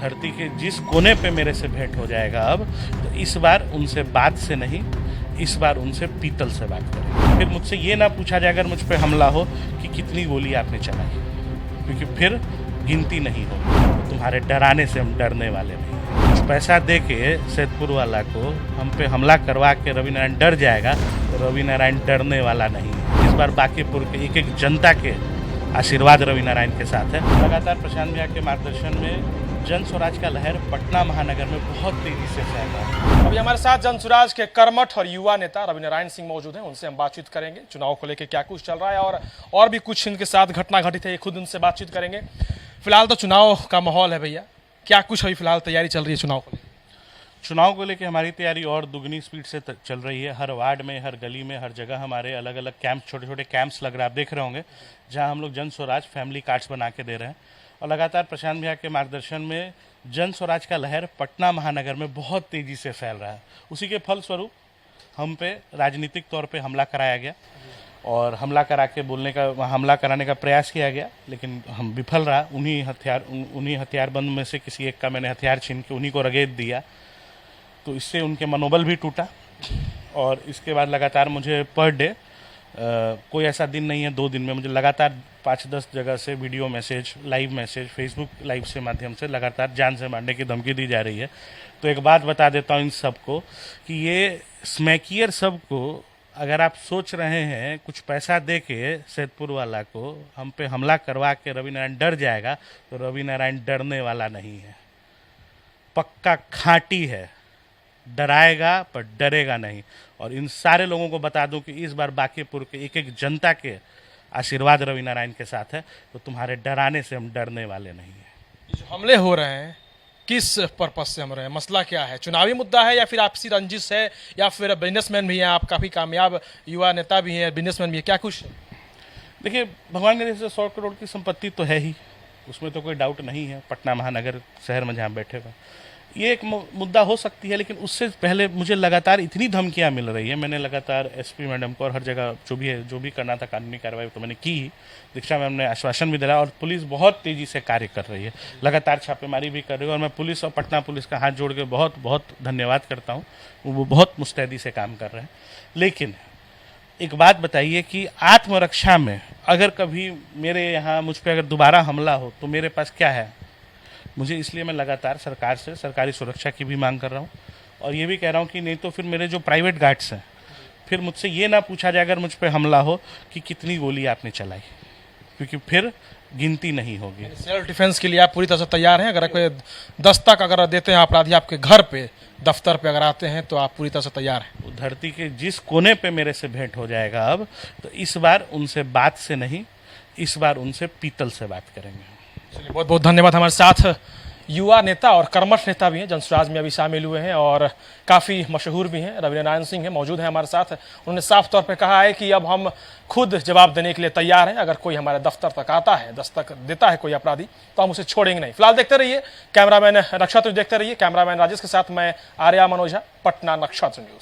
धरती के जिस कोने पे मेरे से भेंट हो जाएगा अब, तो इस बार उनसे बात से नहीं, इस बार उनसे पीतल से बात करें। फिर मुझसे ये ना पूछा जाए अगर मुझ पे हमला हो कि कितनी गोली आपने चलाई, क्योंकि फिर गिनती नहीं होगी। तो तुम्हारे डराने से हम डरने वाले नहीं। कुछ पैसा दे के सैदपुर वाला को हम पे हमला करवा के रवि नारायण डर जाएगा, तो रवि नारायण डरने वाला नहीं है। इस बार बांकीपुर के एक एक जनता के आशीर्वाद रवि नारायण के साथ है। लगातार प्रशांत भैया के मार्गदर्शन में जन स्वराज का लहर पटना महानगर में बहुत तेजी से फैल रहा है। अभी हमारे साथ जन स्वराज के कर्मठ और युवा नेता रवि नारायण सिंह मौजूद हैं। उनसे हम बातचीत करेंगे, चुनाव को लेकर क्या कुछ चल रहा है और भी कुछ इनके साथ घटना घटित है, खुद उनसे बातचीत करेंगे। फिलहाल तो चुनाव का माहौल है भैया, क्या कुछ अभी फिलहाल तैयारी चल रही है चुनाव को लेकर? चुनाव को लेकर हमारी तैयारी और दुगनी स्पीड से चल रही है। हर वार्ड में, हर गली में, हर जगह हमारे अलग अलग कैंप, छोटे छोटे कैंप्स लग रहे हैं, आप देख रहे होंगे, जहां हम लोग जन स्वराज फैमिली कार्ड्स बना के दे रहे हैं। और लगातार प्रशांत भैया के मार्गदर्शन में जन स्वराज का लहर पटना महानगर में बहुत तेजी से फैल रहा है। उसी के फलस्वरूप हम पे राजनीतिक तौर पे हमला कराया गया और हमला कराने का प्रयास किया गया, लेकिन हम विफल रहा। उन्हीं हथियारबंद में से किसी एक का मैंने हथियार छीन के उन्हीं को रगेद दिया, तो इससे उनके मनोबल भी टूटा। और इसके बाद लगातार मुझे पर डे कोई ऐसा दिन नहीं है 2 दिन में मुझे लगातार 5-10 जगह से video message, live message, Facebook live से माध्यम से लगातार जान से मारने की धमकी दी जा रही है। तो एक बात बता देता हूँ इन सबको कि ये स्मैकियर सबको, अगर आप सोच रहे हैं कुछ पैसा दे के सैदपुर वाला को हम पे हमला करवा के रवि नारायण डर जाएगा, तो रवि नारायण डरने वाला नहीं है। पक्का खांटी है, डराएगा पर डरेगा नहीं। और इन सारे लोगों को बता दूं कि इस बार बांकीपुर के एक एक जनता के आशीर्वाद रवि नारायण के साथ है, तो तुम्हारे डराने से हम डरने वाले नहीं हैं। जो हमले हो रहे हैं किस पर्पज से हम रहे हैं, मसला क्या है? चुनावी मुद्दा है या फिर आपसी रंजिश है या फिर बिजनेसमैन भी हैं, आप काफ़ी कामयाब युवा नेता भी हैं, बिजनेसमैन भी है, क्या कुछ? देखिए, भगवान के से 100 करोड़ की संपत्ति तो है ही, उसमें तो कोई डाउट नहीं है। पटना महानगर शहर में जहाँ बैठे हुए, ये एक मुद्दा हो सकती है, लेकिन उससे पहले मुझे लगातार इतनी धमकियां मिल रही है। मैंने लगातार एसपी मैडम को और हर जगह जो भी करना था कानूनी कार्रवाई तो मैंने की ही। दीक्षा मैम ने आश्वासन भी दिलाया और पुलिस बहुत तेजी से कार्य कर रही है, लगातार छापेमारी भी कर रही है। और मैं पुलिस और पटना पुलिस का हाथ जोड़ के बहुत बहुत धन्यवाद करता हूँ, वो बहुत मुस्तैदी से काम कर रहे हैं। लेकिन एक बात बताइए कि आत्मरक्षा में अगर कभी मेरे यहाँ मुझ पर अगर दोबारा हमला हो तो मेरे पास क्या है? मुझे इसलिए मैं लगातार सरकार से सरकारी सुरक्षा की भी मांग कर रहा हूँ और ये भी कह रहा हूँ कि नहीं तो फिर मेरे जो प्राइवेट गार्ड्स हैं, फिर मुझसे ये ना पूछा जाए अगर मुझ पे हमला हो कि कितनी गोली आपने चलाई, क्योंकि फिर गिनती नहीं होगी। सेल्फ डिफेंस के लिए आप पूरी तरह से तैयार हैं? अगर कोई दस्तक अगर देते हैं अपराधी आपके घर पे, दफ्तर पे अगर आते हैं, तो आप पूरी तरह से तैयार हैं? धरती के जिस कोने पे मेरे से भेंट हो जाएगा अब, तो इस बार उनसे बात से नहीं, इस बार उनसे पीतल से बात करेंगे। चलिए, बहुत बहुत धन्यवाद। हमारे साथ युवा नेता और कर्मठ नेता भी हैं, जन स्वराज में अभी शामिल हुए हैं और काफ़ी मशहूर भी हैं, रवि नारायण सिंह हैं, मौजूद हैं हमारे साथ। उन्होंने साफ तौर पे कहा है कि अब हम खुद जवाब देने के लिए तैयार हैं। अगर कोई हमारे दफ्तर तक आता है, दस्तक देता है कोई अपराधी, तो हम उसे छोड़ेंगे नहीं। फिलहाल देखते रहिए, कैमरामैन नक्षत्र देखते रहिए। कैमरामैन राजेश के साथ मैं आर्या मनोजा, पटना नक्षत्र न्यूज।